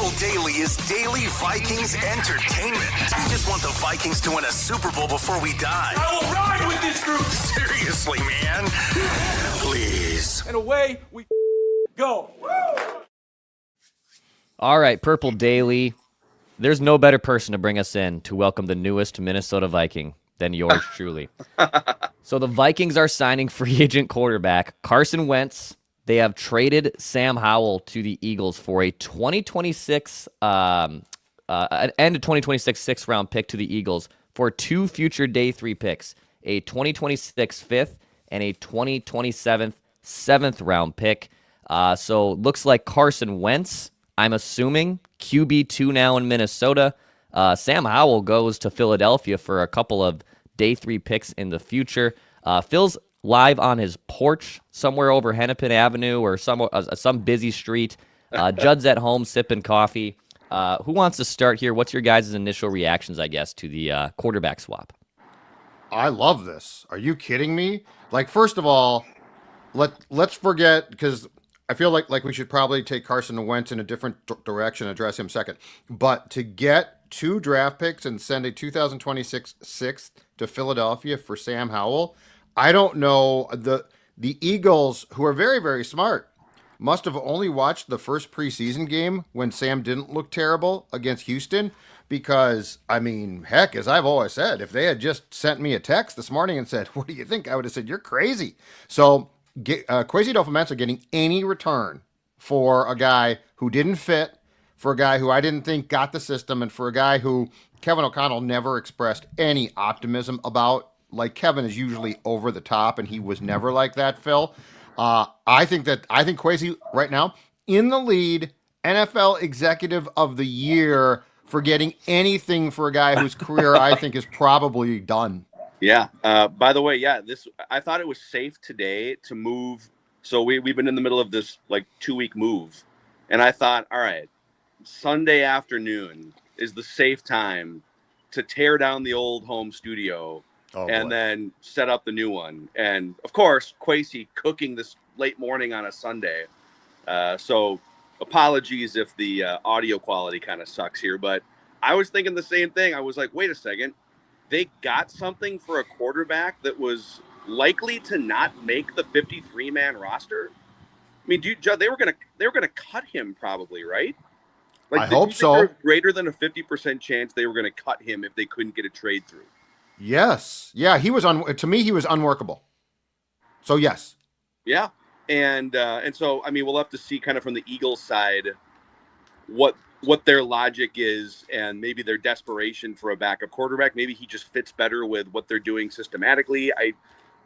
Purple Daily is daily Vikings entertainment. We just want the Vikings to win a Super Bowl before we die. I will ride with this group. Seriously, man. Please. And away we go. All right, Purple Daily. There's no better person to bring us in to welcome the newest Minnesota Viking than yours truly. So the Vikings are signing free agent quarterback Carson Wentz. They have traded Sam Howell to the Eagles for a 2026, an end of 2026 sixth-round pick to the Eagles for 2 future day 3 picks, a 2026 fifth and a 2027 seventh-round pick. So looks like Carson Wentz, I'm assuming, QB2 now in Minnesota. Sam Howell goes to Philadelphia for a couple of day 3 picks in the future. Phil's live on his porch somewhere over Hennepin Avenue or some busy street. Judd's at home sipping coffee. Who wants to start here? What's your guys' initial reactions, I guess, to the quarterback swap? I love this. Are you kidding me? Like, first of all, let's forget, because I feel like we should probably take Carson Wentz in a different direction, address him second. But to get 2 draft picks and send a 2026 sixth to Philadelphia for Sam Howell, I don't know. The Eagles, who are very, very smart, must have only watched the first preseason game when Sam didn't look terrible against Houston. Because, I mean, heck, as I've always said, if they had just sent me a text this morning and said, "What do you think?" I would have said, "You're crazy." So, Kwesi Adofo-Mensah getting any return for a guy who didn't fit, for a guy who I didn't think got the system, and for a guy who Kevin O'Connell never expressed any optimism about. Like, Kevin is usually over the top, and he was never like that, Phil. I think Kwesi right now in the lead, NFL Executive of the Year for getting anything for a guy whose career I think is probably done. Yeah. By the way, I thought it was safe today to move. So we've been in the middle of this like 2-week move, and I thought, all right, Sunday afternoon is the safe time to tear down the old home studio. Then set up the new one. And, of course, Kwesi cooking this late morning on a Sunday. So apologies if the audio quality kind of sucks here. But I was thinking the same thing. I was like, wait a second. They got something for a quarterback that was likely to not make the 53-man roster? I mean, Judd, they were gonna cut him probably, right? Like, I hope so. There was greater than a 50% chance they were going to cut him if they couldn't get a trade through. Yes. Yeah, he was to me he was unworkable. So yes. Yeah. And so I mean we'll have to see kind of from the Eagles side what their logic is and maybe their desperation for a backup quarterback. Maybe he just fits better with what they're doing systematically.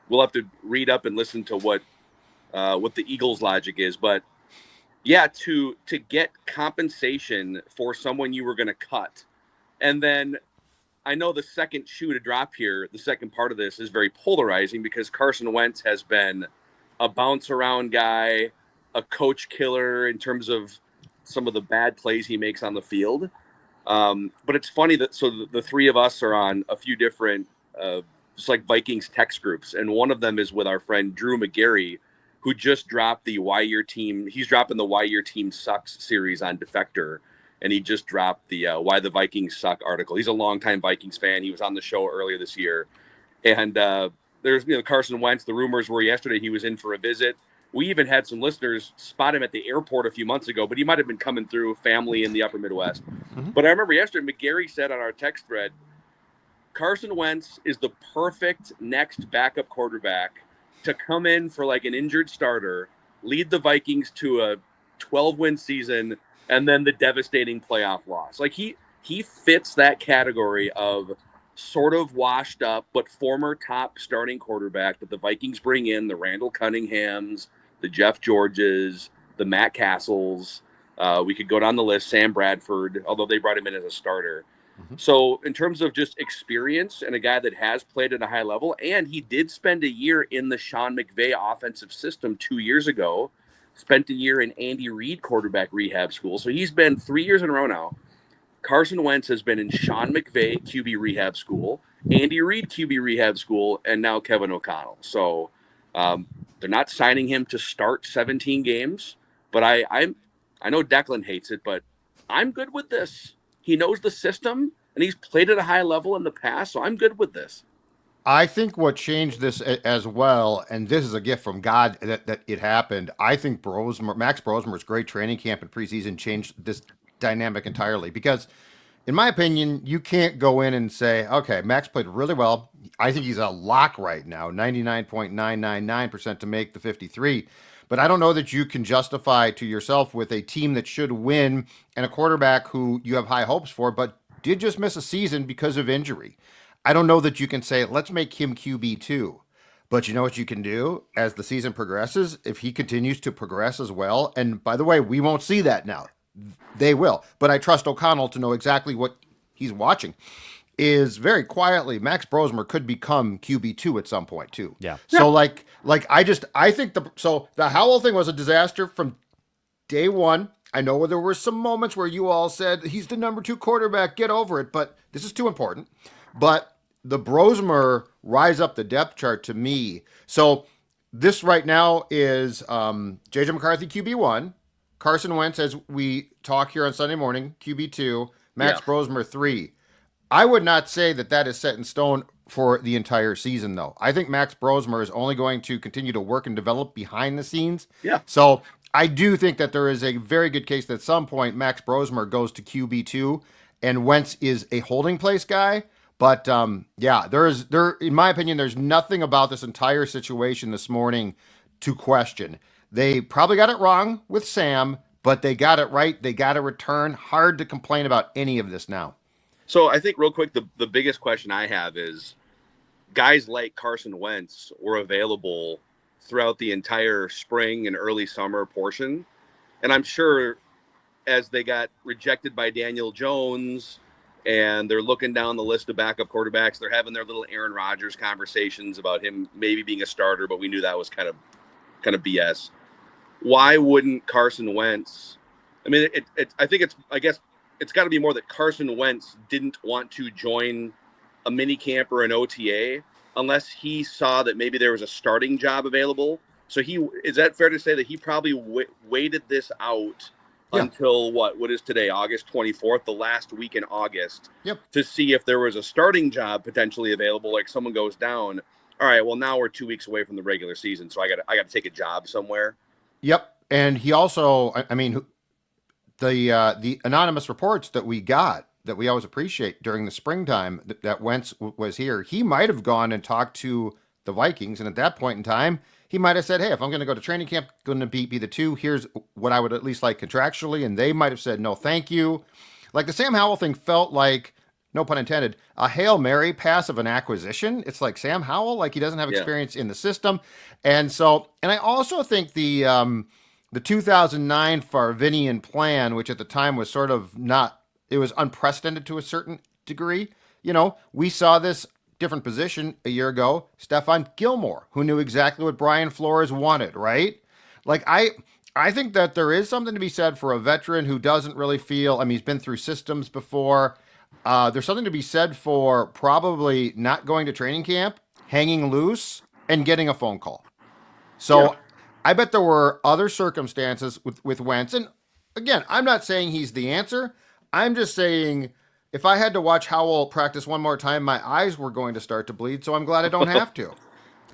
We'll have to read up and listen to what the Eagles logic is, but yeah, to get compensation for someone you were going to cut. And then I know the second shoe to drop here, the second part of this is very polarizing because Carson Wentz has been a bounce around guy, a coach killer in terms of some of the bad plays he makes on the field. But it's funny that the three of us are on a few different just like Vikings text groups. And one of them is with our friend Drew McGarry, who just dropped the Why Your Team. He's dropping the Why Your Team Sucks series on Defector. And he just dropped the Why the Vikings Suck article. He's a longtime Vikings fan. He was on the show earlier this year. And there's Carson Wentz. The rumors were yesterday he was in for a visit. We even had some listeners spot him at the airport a few months ago, but he might have been coming through family in the upper Midwest. Mm-hmm. But I remember yesterday McGarry said on our text thread, Carson Wentz is the perfect next backup quarterback to come in for like an injured starter, lead the Vikings to a 12-win season, and then the devastating playoff loss. Like he fits that category of sort of washed up, but former top starting quarterback that the Vikings bring in, the Randall Cunninghams, the Jeff Georges, the Matt Castles. We could go down the list, Sam Bradford, although they brought him in as a starter. Mm-hmm. So in terms of just experience and a guy that has played at a high level, and he did spend a year in the Sean McVay offensive system 2 years ago, spent a year in Andy Reid quarterback rehab school. So he's been 3 years in a row now. Carson Wentz has been in Sean McVay QB rehab school, Andy Reid QB rehab school, and now Kevin O'Connell. So they're not signing him to start 17 games, but I know Declan hates it, but I'm good with this. He knows the system, and he's played at a high level in the past, so I'm good with this. I think what changed this as well, and this is a gift from God that it happened. I think Max Brosmer's great training camp and preseason changed this dynamic entirely because, in my opinion, you can't go in and say, okay, Max played really well. I think he's a lock right now, 99.999% to make the 53. But I don't know that you can justify to yourself with a team that should win and a quarterback who you have high hopes for, but did just miss a season because of injury. I don't know that you can say, let's make him QB2. But you know what you can do as the season progresses? If he continues to progress as well, and by the way, we won't see that now. They will. But I trust O'Connell to know exactly what he's watching. Is very quietly, Max Brosmer could become QB2 at some point too. Yeah. So I think the Howell thing was a disaster from day one. I know there were some moments where you all said he's the number 2 quarterback, get over it, but this is too important. But the Brosmer rise up the depth chart to me. So this right now is JJ McCarthy QB1, Carson Wentz as we talk here on Sunday morning QB2, Max Brosmer 3. I would not say that is set in stone for the entire season, though. I think Max Brosmer is only going to continue to work and develop behind the scenes. Yeah. So I do think that there is a very good case that at some point Max Brosmer goes to QB2 and Wentz is a holding place guy. But there in my opinion, there's nothing about this entire situation this morning to question. They probably got it wrong with Sam, but they got it right. They got a return. Hard to complain about any of this now. So I think real quick, the biggest question I have is guys like Carson Wentz were available throughout the entire spring and early summer portion. And I'm sure as they got rejected by Daniel Jones and they're looking down the list of backup quarterbacks, they're having their little Aaron Rodgers conversations about him maybe being a starter, but we knew that was kind of BS. Why wouldn't Carson Wentz? I mean, I guess it's got to be more that Carson Wentz didn't want to join a mini camp or an OTA unless he saw that maybe there was a starting job available. So is that fair to say that he probably waited this out until what is today, August 24th, the last week in August, to see if there was a starting job potentially available, like someone goes down. All right, well, now we're 2 weeks away from the regular season, so I got to take a job somewhere. Yep. And he also, I mean, the anonymous reports that we got that we always appreciate during the springtime that Wentz was here, he might have gone and talked to the Vikings. And at that point in time, he might have said, hey, if I'm going to go to training camp, going to be the 2, here's what I would at least like contractually. And they might have said, no, thank you. Like the Sam Howell thing felt like, no pun intended, a Hail Mary pass of an acquisition. It's like Sam Howell, like he doesn't have experience in the system. And I also think the 2009 Farvinian plan, which at the time was sort of it was unprecedented to a certain degree. You know, we saw this different position a year ago, Stephon Gilmore, who knew exactly what Brian Flores wanted, right? Like I think that there is something to be said for a veteran who doesn't really feel, he's been through systems before. There's something to be said for probably not going to training camp, hanging loose, and getting a phone call. So I bet there were other circumstances with Wentz. And again, I'm not saying he's the answer. I'm just saying if I had to watch Howell practice one more time, my eyes were going to start to bleed. So I'm glad I don't have to.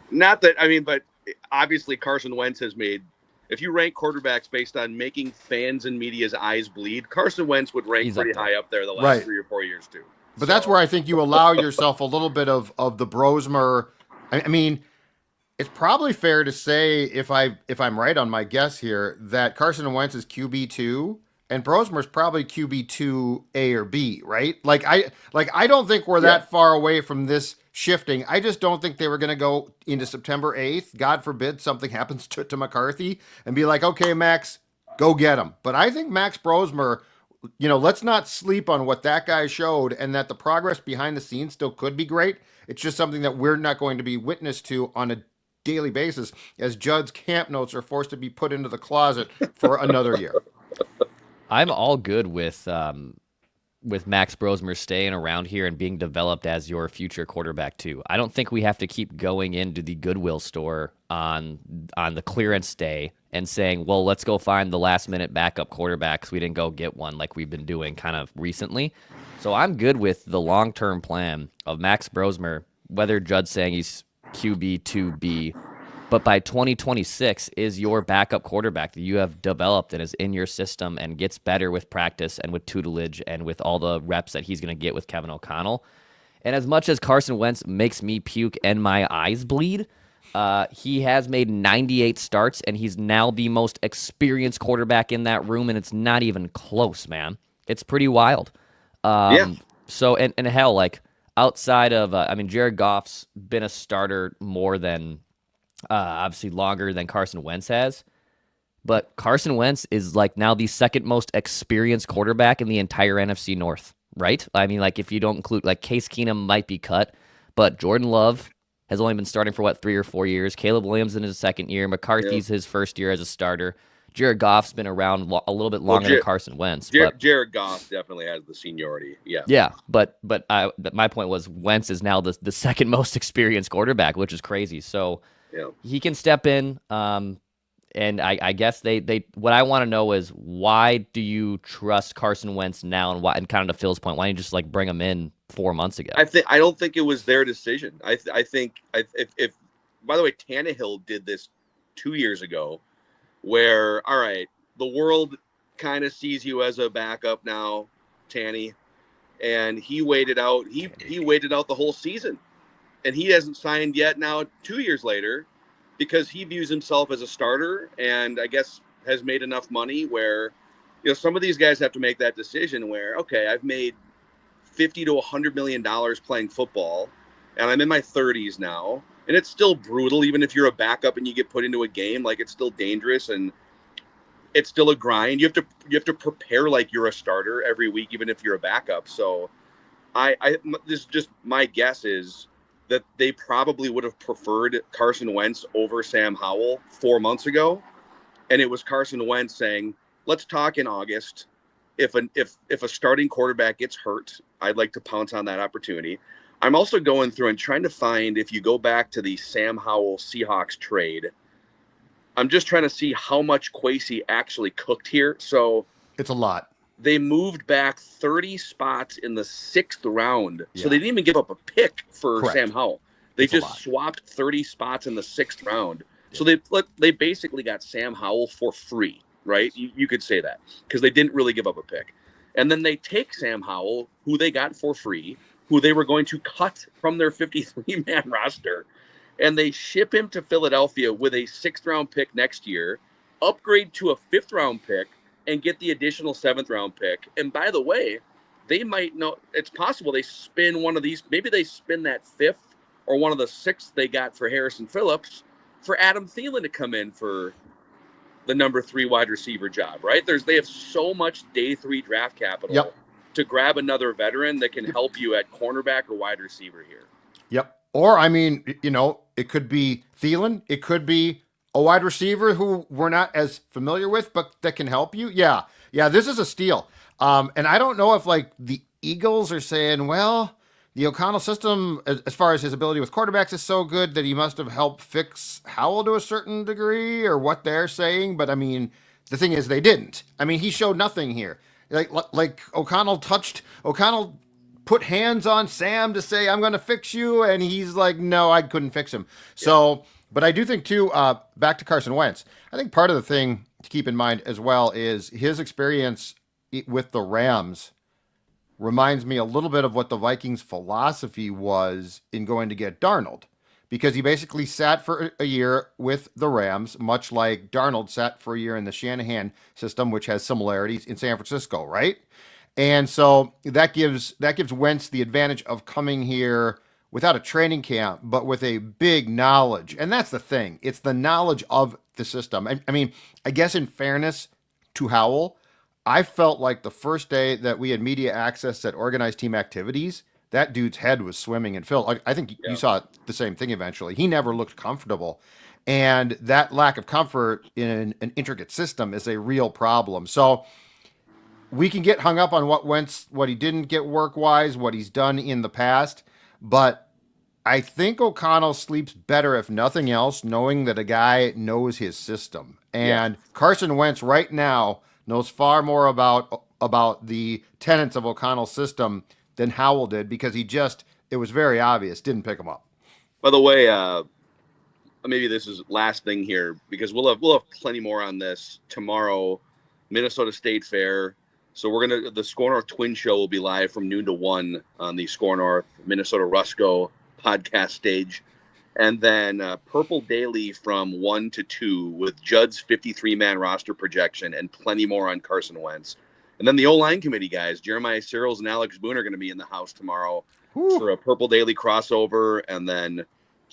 Not that, but obviously Carson Wentz has made, if you rank quarterbacks based on making fans and media's eyes bleed, Carson Wentz would rank pretty high up there the last 3 or 4 years too. But that's where I think you allow yourself a little bit of the Brosmer. I mean, it's probably fair to say, if I'm right on my guess here, that Carson Wentz is QB2 and Brosmer's probably QB2A or B, right? I don't think we're that far away from this shifting. I just don't think they were going to go into September 8th. God forbid something happens to McCarthy and be like, okay, Max, go get him. But I think Max Brosmer, let's not sleep on what that guy showed, and that the progress behind the scenes still could be great. It's just something that we're not going to be witness to on a daily basis as Judd's camp notes are forced to be put into the closet for another year. I'm all good with Max Brosmer staying around here and being developed as your future quarterback too. I don't think we have to keep going into the Goodwill store on the clearance day and saying, well, let's go find the last-minute backup quarterback because we didn't go get one like we've been doing kind of recently. So I'm good with the long-term plan of Max Brosmer, whether Judd's saying he's QB 2B, but by 2026 is your backup quarterback that you have developed and is in your system and gets better with practice and with tutelage and with all the reps that he's going to get with Kevin O'Connell. And as much as Carson Wentz makes me puke and my eyes bleed, he has made 98 starts, and he's now the most experienced quarterback in that room, and it's not even close, man. It's pretty wild. So, and hell, like, outside of, Jared Goff's been a starter more than, obviously longer than Carson Wentz has, but Carson Wentz is, like, now the second most experienced quarterback in the entire NFC North, right? I mean, like, if you don't include, like, Case Keenum might be cut, but Jordan Love has only been starting for, 3 or 4 years. Caleb Williams in his second year. McCarthy's his first year as a starter. Jared Goff's been around a little bit longer than Carson Wentz. Jared Goff definitely has the seniority. Yeah. Yeah, but my point was Wentz is now the second most experienced quarterback, which is crazy. So he can step in. And I guess they what I want to know is, why do you trust Carson Wentz now, and kind of to Phil's point, why don't you just bring him in 4 months ago? I don't think it was their decision. I think if by the way, Tannehill did this 2 years ago, where, all right, the world kind of sees you as a backup now, Tanny, and he waited out. He waited out the whole season, and he hasn't signed yet. Now 2 years later, because he views himself as a starter, and I guess has made enough money where, some of these guys have to make that decision where, okay, I've made $50 to $100 million playing football, and I'm in my 30s now, and it's still brutal. Even if you're a backup and you get put into a game, it's still dangerous and it's still a grind. You have to prepare like you're a starter every week, even if you're a backup. So this is just my guess is that they probably would have preferred Carson Wentz over Sam Howell 4 months ago. And it was Carson Wentz saying, let's talk in August. If a starting quarterback gets hurt, I'd like to pounce on that opportunity. I'm also going through and trying to find, if you go back to the Sam Howell Seahawks trade, I'm just trying to see how much Kwesi actually cooked here. So it's a lot. They moved back 30 spots in the 6th round. Yeah. So they didn't even give up a pick for Correct. Sam Howell. They just swapped 30 spots in the 6th round. Yeah. So they basically got Sam Howell for free, right? You could say that, because they didn't really give up a pick. And then they take Sam Howell, who they got for free, who they were going to cut from their 53-man roster, and they ship him to Philadelphia with a 6th-round pick next year, upgrade to a 5th-round pick, and get the additional 7th-round pick. And by the way, they might know, it's possible they spin one of these, maybe they spin that 5th or one of the 6th they got for Harrison Phillips for Adam Thielen to come in for the number 3 wide receiver job, right? They have so much day 3 draft capital to grab another veteran that can help you at cornerback or wide receiver here. Yep. Or, it could be Thielen. It could be a wide receiver who we're not as familiar with, but that can help you. Yeah. Yeah, this is a steal. And I don't know if, the Eagles are saying, well, the O'Connell system, as far as his ability with quarterbacks, is so good that he must have helped fix Howell to a certain degree, or what they're saying. But, the thing is, they didn't. He showed nothing here. Like O'Connell put hands on Sam to say, I'm going to fix you. And he's like, no, I couldn't fix him. So, but I do think too, back to Carson Wentz, I think part of the thing to keep in mind as well is his experience with the Rams reminds me a little bit of what the Vikings' philosophy was in going to get Darnold, because he basically sat for a year with the Rams, much like Darnold sat for a year in the Shanahan system, which has similarities in San Francisco, right? And so that gives Wentz the advantage of coming here without a training camp, but with a big knowledge. And that's the thing. It's the knowledge of the system. I guess in fairness to Howell, I felt like the first day that we had media access at organized team activities, that dude's head was swimming. And Phil, I think you saw the same thing eventually. He never looked comfortable. And that lack of comfort in an intricate system is a real problem. So we can get hung up on what he didn't get work-wise, what he's done in the past. But I think O'Connell sleeps better, if nothing else, knowing that a guy knows his system. And Carson Wentz right now knows far more about the tenets of O'Connell's system than Howell did, because it was very obvious, didn't pick him up. By the way, maybe this is last thing here, because we'll have plenty more on this tomorrow. Minnesota State Fair. So the Score North Twin Show will be live from noon to 1 on the Score North Minnesota Rusco podcast stage. And then Purple Daily from 1 to 2 with Judd's 53-man roster projection and plenty more on Carson Wentz. And then the O-line committee guys, Jeremiah Searles and Alex Boone, are going to be in the house tomorrow for a Purple Daily crossover. And then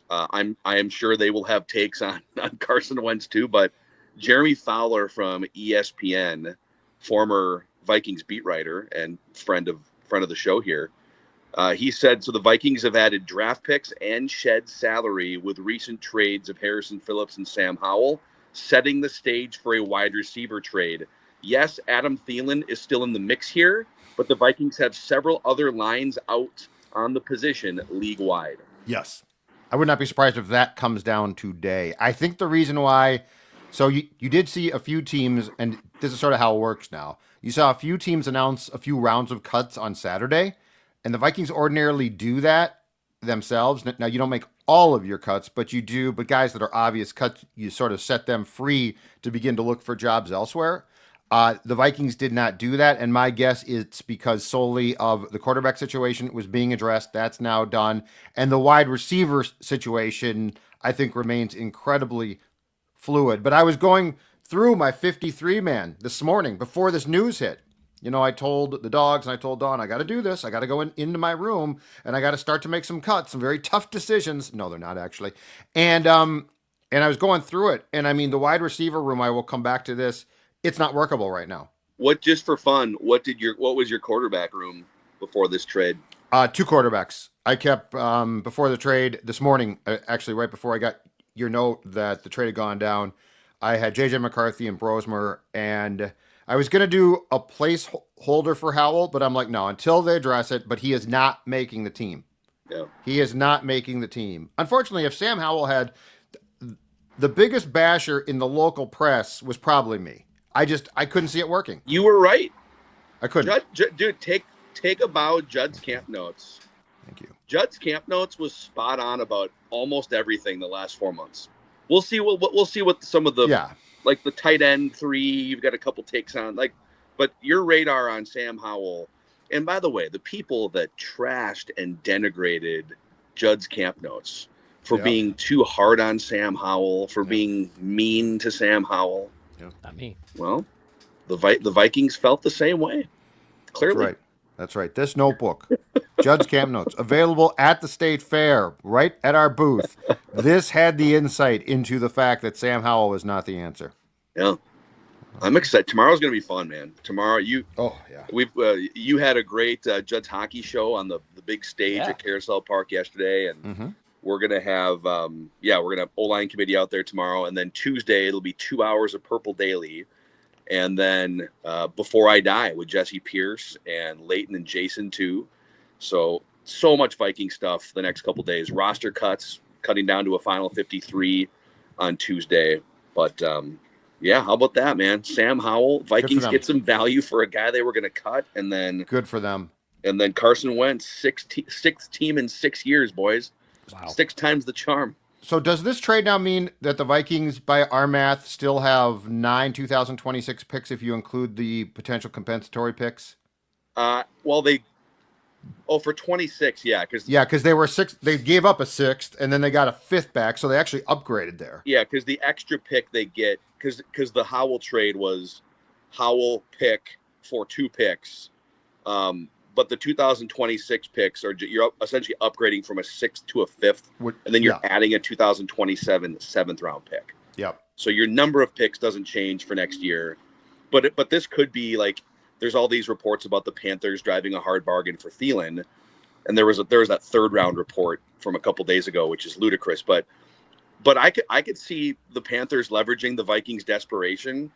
I am sure they will have takes on Carson Wentz too. But Jeremy Fowler from ESPN, former Vikings beat writer and friend of the show here, he said, so the Vikings have added draft picks and shed salary with recent trades of Harrison Phillips and Sam Howell, setting the stage for a wide receiver trade. Yes, Adam Thielen is still in the mix here, but the Vikings have several other lines out on the position league-wide. Yes. I would not be surprised if that comes down today. I think the reason why, so you did see a few teams, and this is sort of how it works now. You saw a few teams announce a few rounds of cuts on Saturday, and the Vikings ordinarily do that themselves. Now, you don't make all of your cuts, but you do. But guys that are obvious cuts, you sort of set them free to begin to look for jobs elsewhere. The Vikings did not do that, and my guess is it's because solely of the quarterback situation was being addressed. That's now done. And the wide receiver situation, I think, remains incredibly fluid. But I was going through my 53-man this morning before this news hit. You know, I told the dogs and I told Dawn, I got to do this. I got to go into my room and I got to start to make some cuts, some very tough decisions. No, they're not actually. And I was going through it. And I mean, the wide receiver room, I will come back to this. It's not workable right now. What, just for fun, what was your quarterback room before this trade? 2 quarterbacks. I kept, before the trade this morning, actually right before I got your note that the trade had gone down, I had JJ McCarthy and Brosmer, and I was going to do a placeholder for Howell, but I'm like, no, until they address it, but he is not making the team. Yeah. He is not making the team. Unfortunately, if Sam Howell had, the biggest basher in the local press was probably me. I couldn't see it working. You were right. I couldn't. Dude, take a bow. Judd's camp notes. Thank you. Judd's camp notes was spot on about almost everything the last 4 months. We'll see what some of the like the tight end 3. You've got a couple takes on but your radar on Sam Howell. And by the way, the people that trashed and denigrated Judd's camp notes for being too hard on Sam Howell, for being mean to Sam Howell. Yeah. Not me. Well, the Vikings felt the same way. Clearly. That's right. This notebook, Judd's Camp Notes, available at the State Fair, right at our booth. This had the insight into the fact that Sam Howell was not the answer. Yeah. I'm excited. Tomorrow's going to be fun, man. Tomorrow, you had a great Judd's hockey show on the big stage at Carousel Park yesterday, and we're going to have O-line committee out there tomorrow, and then Tuesday it'll be 2 hours of Purple Daily, and then Before I Die with Jesse Pierce and Leighton and Jason too. So much Viking stuff the next couple days. Roster cuts, cutting down to a final 53 on Tuesday. But how about that, man? Sam Howell, Vikings get some value for a guy they were going to cut, and then good for them. And then Carson Wentz, sixth team in 6 years, boys. Wow. 6 times the charm. So does this trade now mean that the Vikings, by our math, still have 9 2026 picks if you include the potential compensatory picks? For 26, yeah. Because they were 6th. They gave up a 6th, and then they got a 5th back, so they actually upgraded there. Yeah, because the extra pick they get, because the Howell trade was Howell pick for 2 picks. But the 2026 picks you're essentially upgrading from a 6th to a 5th, and then you're adding a 2027 7th round pick. Yep. So your number of picks doesn't change for next year, but this could be like, there's all these reports about the Panthers driving a hard bargain for Thielen, and there was that 3rd round report from a couple days ago, which is ludicrous. But I could see the Panthers leveraging the Vikings' desperation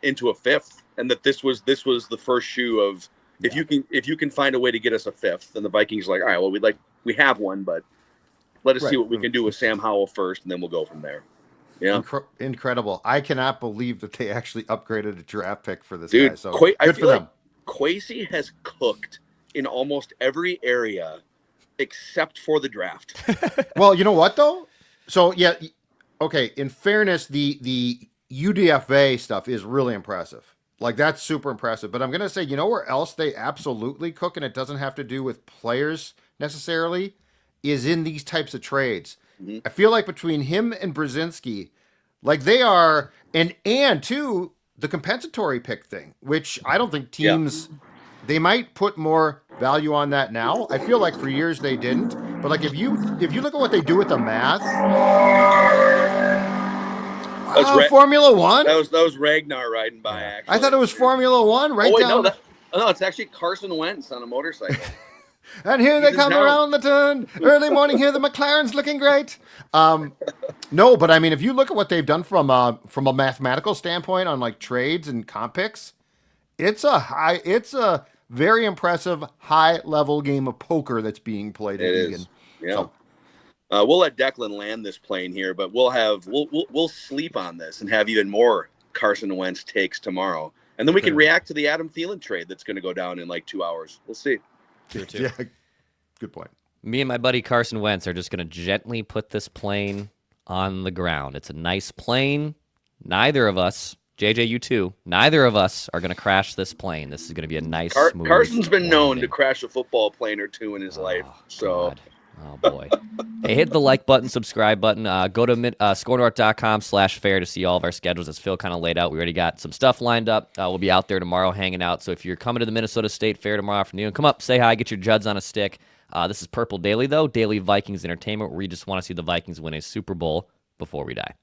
into a 5th, and that this was the first shoe of, if you can find a way to get us a 5th, then the Vikings are like, all right, well, we have one, but let us see what we can do with Sam Howell first, and then we'll go from there. Yeah. Incredible. I cannot believe that they actually upgraded a draft pick for this Dude, guy. So I good for feel like them. Kwesi has cooked in almost every area except for the draft. Well, you know what though? So yeah, okay. In fairness, the UDFA stuff is really impressive. Like that's super impressive. But I'm gonna say, you know where else they absolutely cook, and it doesn't have to do with players necessarily, is in these types of trades. Mhm. I feel like between him and Brzezinski, like they are, and too the compensatory pick thing, which I don't think teams they might put more value on that now. I feel like for years they didn't. But like if you look at what they do with the math, Formula One. That was Ragnar riding by. Actually, I thought it was Formula One. Right oh wait, down. no, it's actually Carson Wentz on a motorcycle. And here they come around the turn. Early morning here, the McLaren's looking great. No, but I mean, if you look at what they've done from a mathematical standpoint on like trades and comp picks, it's a very impressive high level game of poker that's being played. It is. Yeah. So, we'll let Declan land this plane here, but we'll sleep on this and have even more Carson Wentz takes tomorrow, and then we can react to the Adam Thielen trade that's going to go down in like 2 hours. We'll see. Yeah, good point. Me and my buddy Carson Wentz are just going to gently put this plane on the ground. It's a nice plane. Neither of us, JJ, you too, neither of us are going to crash this plane. This is going to be a nice, smooth Carson's been known landing. to crash a football plane or two in his life. So, God. Oh, boy. Hey, hit the like button, subscribe button. Go to scorenorth.com/fair to see all of our schedules as Phil kind of laid out. We already got some stuff lined up. We'll be out there tomorrow hanging out. So if you're coming to the Minnesota State Fair tomorrow afternoon, come up, say hi, get your Juds on a stick. This is Purple Daily, though, Daily Vikings Entertainment, where we just want to see the Vikings win a Super Bowl before we die.